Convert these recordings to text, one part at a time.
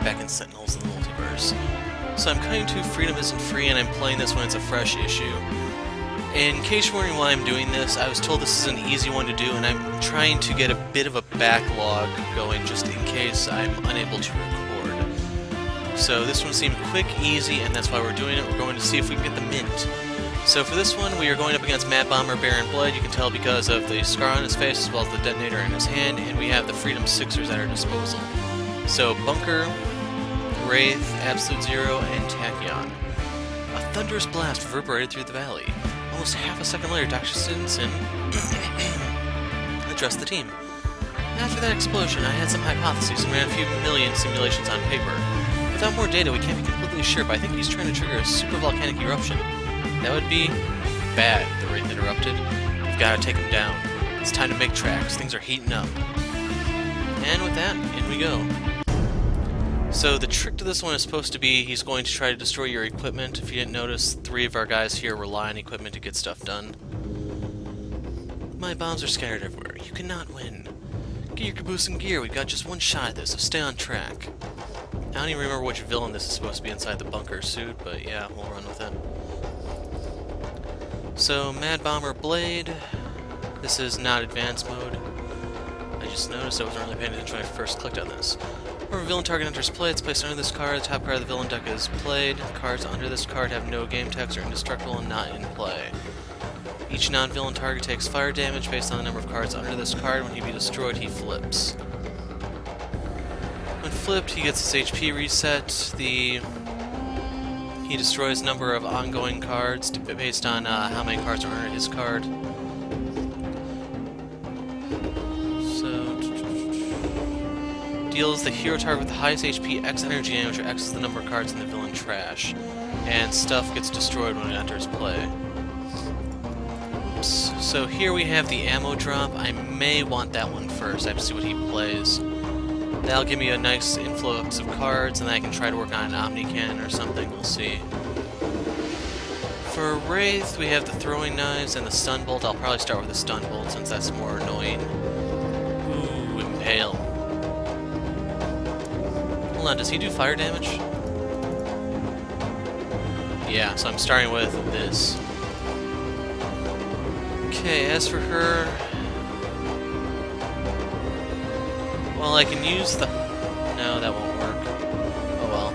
back in Sentinels in the Multiverse. So I'm cutting to Freedom Isn't Free, and I'm playing this when it's a fresh issue. In case you're wondering why I'm doing this, I was told this is an easy one to do, and I'm trying to get a bit of a backlog going just in case I'm unable to record. So this one seemed quick, easy, and that's why we're doing it. We're going to see if we can get the mint. So for this one, we are going up against Mad Bomber, Baron Blood. You can tell because of the scar on his face as well as the detonator in his hand, and we have the Freedom Sixers at our disposal. So Bunker, Wraith, Absolute Zero, and Tachyon. A thunderous blast reverberated through the valley. Almost half a second later, Dr. Stinson addressed the team. After that explosion, I had some hypotheses and ran a few million simulations on paper. Without more data, we can't be completely sure, but I think he's trying to trigger a supervolcanic eruption. That would be bad, the Wraith interrupted. We've got to take him down. It's time to make tracks. Things are heating up. And with that, in we go. So the trick to this one is supposed to be he's going to try to destroy your equipment. If you didn't notice, 3 of our guys here rely on equipment to get stuff done. My bombs are scattered everywhere. You cannot win. Get your caboose in gear. We've got just one shot at this, so stay on track. I don't even remember which villain this is supposed to be inside the bunker suit, but yeah, we'll run with it. So, Mad Bomber Blade. This is not advanced mode. I just noticed I wasn't really paying attention when I first clicked on this. Whenever a villain target enters play, it's placed under this card. The top card of the villain deck is played. Cards under this card have no game text, are indestructible, and not in play. Each non-villain target takes fire damage based on the number of cards under this card. When he be destroyed, he flips. When flipped, he gets his HP reset. He destroys a number of ongoing cards based on how many cards are under his card. So, deals the hero target with the highest HP X energy damage, or X is the number of cards in the villain trash. And stuff gets destroyed when it enters play. Oops. So here we have the ammo drop. I may want that one first. I have to see what he plays. That'll give me a nice influx of cards, and then I can try to work on an Omni Cannon or something, we'll see. For Wraith, we have the throwing knives and the stun bolt. I'll probably start with the stun bolt since that's more annoying. Ooh, impale. Hold on, does he do fire damage? Yeah, so I'm starting with this. Okay, as for her... well, I can use the... no, that won't work. Oh well.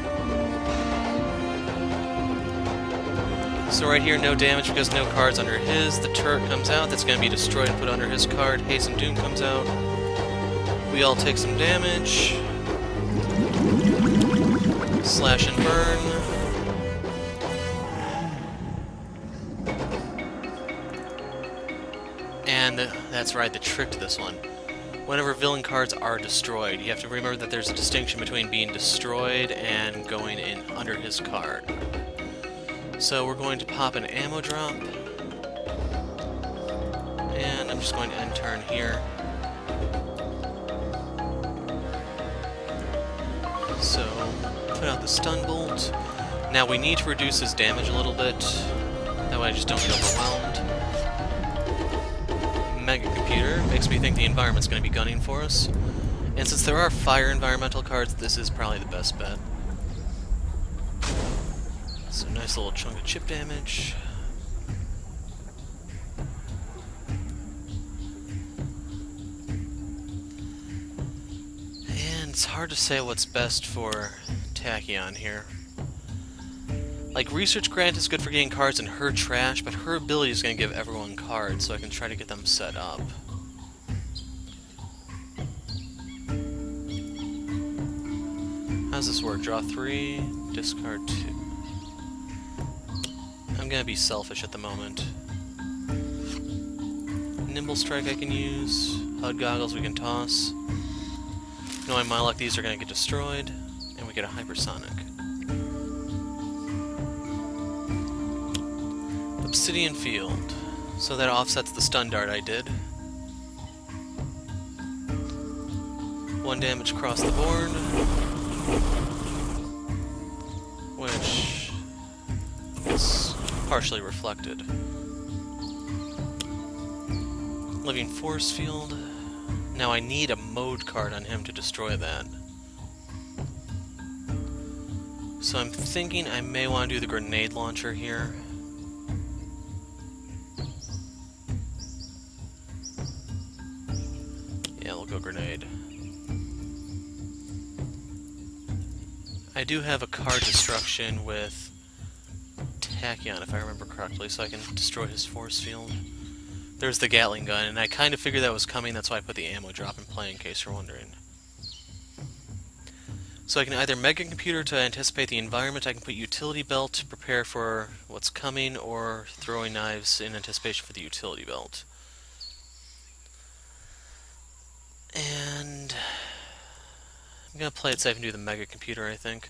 So right here, no damage because no cards under his. The turret comes out, that's going to be destroyed and put under his card. Hasten Doom comes out. We all take some damage. Slash and burn. And that's right, the trick to this one. Whenever villain cards are destroyed, you have to remember that there's a distinction between being destroyed and going in under his card. So we're going to pop an ammo drop. And I'm just going to end turn here. So, put out the stun bolt. Now we need to reduce his damage a little bit. That way I just don't get overwhelmed. Mega Computer makes me think the environment's going to be gunning for us. And since there are fire environmental cards, this is probably the best bet. So nice little chunk of chip damage. And it's hard to say what's best for Tachyon here. Like, Research Grant is good for getting cards in her trash, but her ability is going to give everyone cards, so I can try to get them set up. How does this work? Draw 3, discard 2. I'm going to be selfish at the moment. Nimble Strike I can use. HUD Goggles we can toss. Knowing my luck, these are going to get destroyed, and we get a Hypersonic. Obsidian Field. So that offsets the stun dart I did. 1 damage across the board. Which is partially reflected. Living Force Field. Now I need a mode card on him to destroy that. So I'm thinking I may want to do the grenade launcher here. Yeah, we'll go grenade. I do have a card destruction with Tachyon, if I remember correctly, so I can destroy his force field. There's the Gatling gun, and I kind of figured that was coming, that's why I put the ammo drop in play, in case you're wondering. So I can either Mega Computer to anticipate the environment, I can put Utility Belt to prepare for what's coming, or Throwing Knives in anticipation for the Utility Belt. And I'm going to play it safe and do the Mega Computer, I think.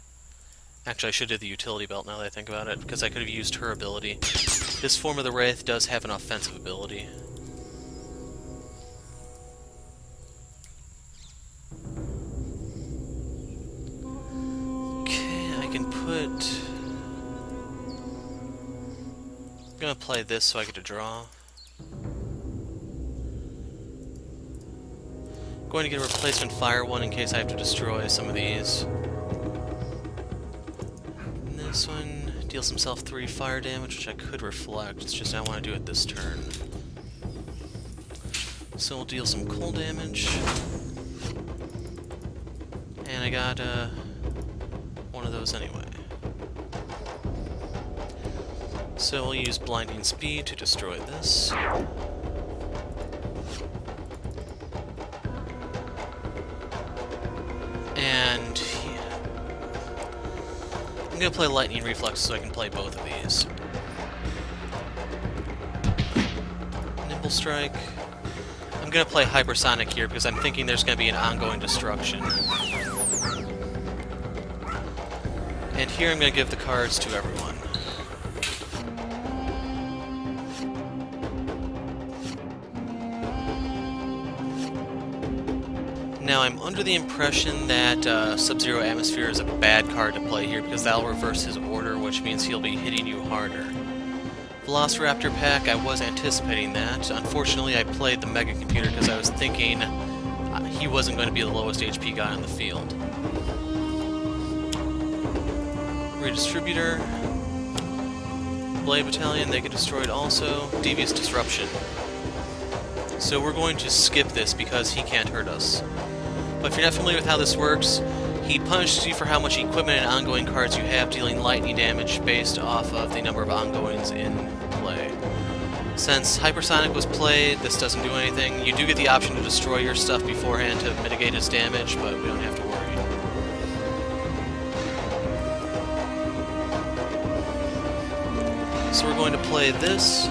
Actually, I should do the Utility Belt now that I think about it, because I could have used her ability. This form of the Wraith does have an offensive ability. Okay, I can put... I'm going to play this so I get to draw. I'm going to get a replacement fire one in case I have to destroy some of these. This one deals himself 3 fire damage, which I could reflect, it's just I want to do it this turn. So we'll deal some cold damage. And I got one of those anyway. So we'll use Blinding Speed to destroy this. And I'm going to play Lightning Reflex so I can play both of these. Nimble Strike. I'm going to play Hypersonic here because I'm thinking there's going to be an ongoing destruction. And here I'm going to give the cards to everyone. Now, I'm under the impression that Sub-Zero Atmosphere is a bad card to play here because that'll reverse his order, which means he'll be hitting you harder. Velociraptor Pack, I was anticipating that. Unfortunately, I played the Mega Computer because I was thinking he wasn't going to be the lowest HP guy on the field. Redistributor. Blade Battalion, they get destroyed also. Devious Disruption. So we're going to skip this because he can't hurt us. But if you're not familiar with how this works, he punishes you for how much equipment and ongoing cards you have, dealing lightning damage based off of the number of ongoings in play. Since Hypersonic was played, this doesn't do anything. You do get the option to destroy your stuff beforehand to mitigate his damage, but we don't have to worry. So we're going to play this.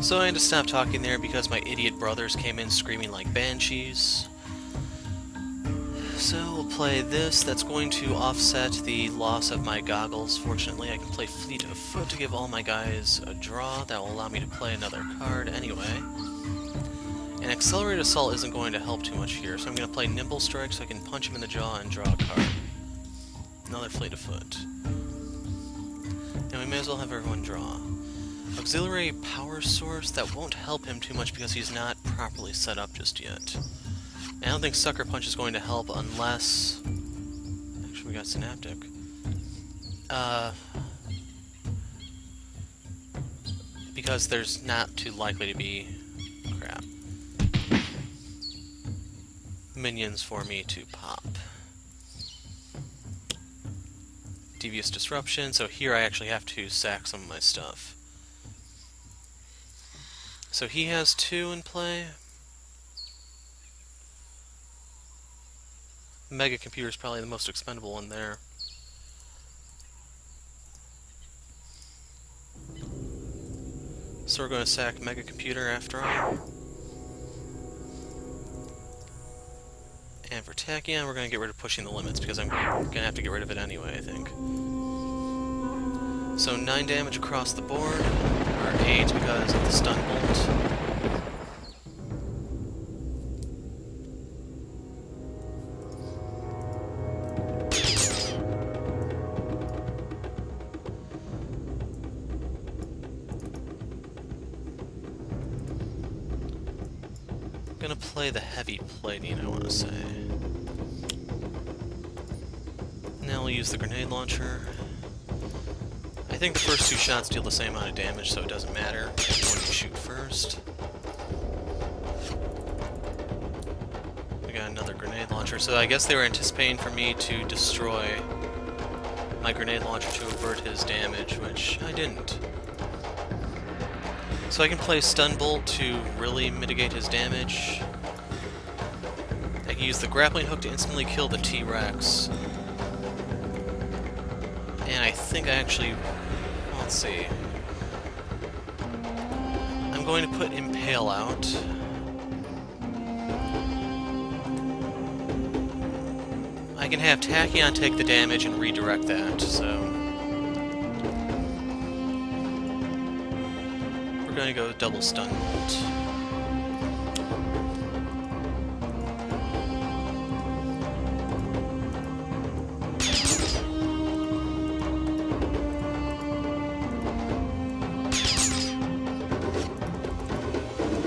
So I had to stop talking there because my idiot brothers came in screaming like banshees. So we'll play this. That's going to offset the loss of my goggles. Fortunately, I can play Fleet of Foot to give all my guys a draw. That will allow me to play another card anyway. And Accelerated Assault isn't going to help too much here, so I'm going to play Nimble Strike so I can punch him in the jaw and draw a card. Another Fleet of Foot. And we may as well have everyone draw. Auxiliary Power Source, that won't help him too much because he's not properly set up just yet. I don't think Sucker Punch is going to help unless... Actually, we got Synaptic. Because there's not too likely to be... crap. Minions for me to pop. Devious Disruption, so here I actually have to sack some of my stuff. So he has 2 in play. Mega Computer is probably the most expendable one there. So we're going to sack Mega Computer after all. And for Tachyon, we're going to get rid of Pushing the Limits, because I'm going to have to get rid of it anyway, I think. So 9 damage across the board, or 8 because of the Stun Bolt. Gonna play the heavy plating, I want to say. Now we'll use the grenade launcher. I think the first 2 shots deal the same amount of damage, so it doesn't matter which one you shoot first. We got another grenade launcher, so I guess they were anticipating for me to destroy my grenade launcher to avert his damage, which I didn't. So I can play Stun Bolt to really mitigate his damage. I can use the grappling hook to instantly kill the T-Rex. And I think I actually... well, let's see. I'm going to put Impale out. I can have Tachyon take the damage and redirect that, so... we're going to go double Stun Bolt.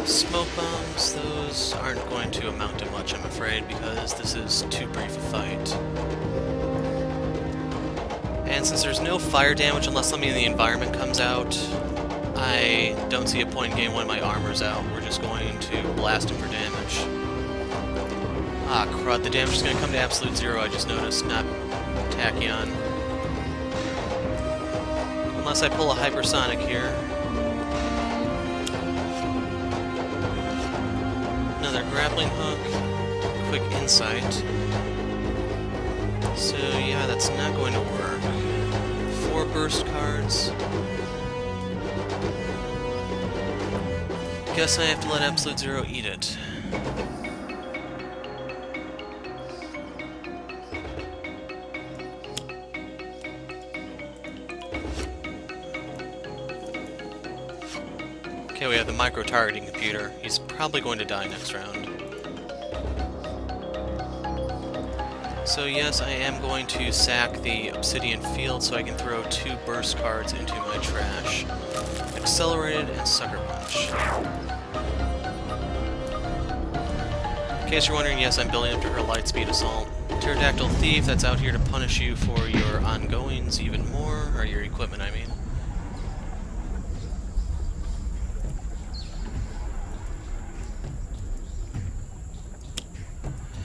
Smoke bombs, those aren't going to amount to much, I'm afraid, because this is too brief a fight. And since there's no fire damage unless something in the environment comes out, I don't see a point in game when my armor's out. We're just going to blast him for damage. Ah, crud, the damage is going to come to absolute 0, I just noticed, not Tachyon. Unless I pull a Hypersonic here. Another grappling hook, quick insight. So yeah, that's not going to work. 4 burst cards. Guess I have to let Absolute Zero eat it. Okay, we have the micro-targeting computer. He's probably going to die next round. So yes, I am going to sack the Obsidian Field so I can throw 2 burst cards into my trash. Accelerated and Sucker Punch. In case you're wondering, yes, I'm building up to her Lightspeed Assault. Pterodactyl Thief, that's out here to punish you for your ongoings even more, or your equipment, I mean.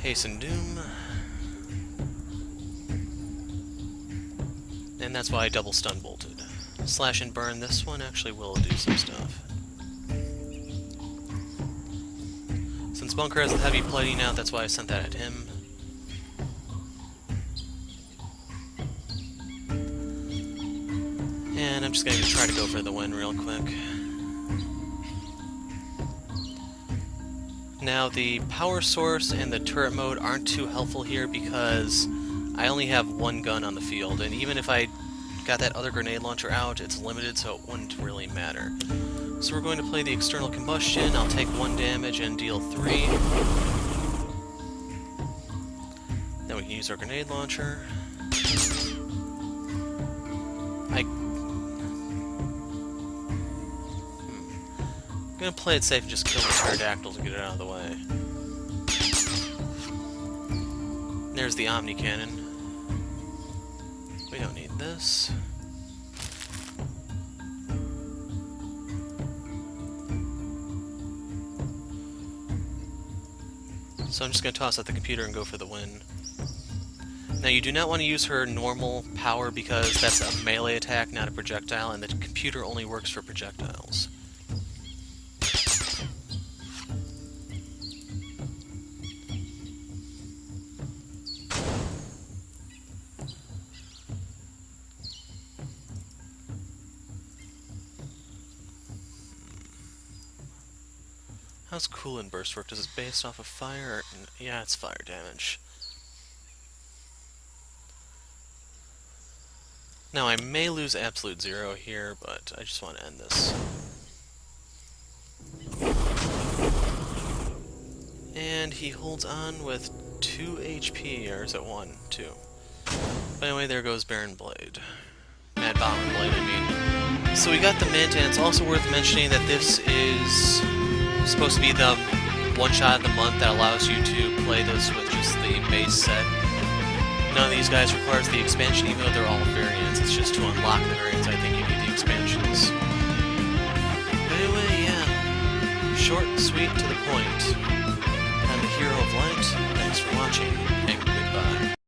Hasten Doom. And that's why I double stun bolted. Slash and burn, this one actually will do some stuff. Since Bunker has the heavy plating out, that's why I sent that at him. And I'm just going to try to go for the win real quick. Now, the power source and the turret mode aren't too helpful here because I only have one gun on the field, and even if I got that other grenade launcher out, it's limited, so it wouldn't really matter. So we're going to play the external combustion. I'll take 1 damage and deal 3. Then we can use our grenade launcher. I'm gonna play it safe and just kill the pterodactyl to get it out of the way. There's the Omni Cannon. We don't need this. So I'm just gonna toss out the computer and go for the win. Now you do not want to use her normal power because that's a melee attack, not a projectile, and the computer only works for projectiles. How's Cool and Burst work? Does it based off of fire? Or... yeah, it's fire damage. Now I may lose absolute 0 here, but I just want to end this. And he holds on with 2 HP, or is it 1? 2. But anyway, there goes Baron Blade. Mad Bomber Blade, I mean. So we got the Manta, and it's also worth mentioning that this is supposed to be the one-shot of the month that allows you to play this with just the base set. None of these guys requires the expansion, even though they're all variants. It's just to unlock the variants, I think you need the expansions. But anyway, yeah. Short, sweet, to the point. I'm the Hero of Light. Thanks for watching.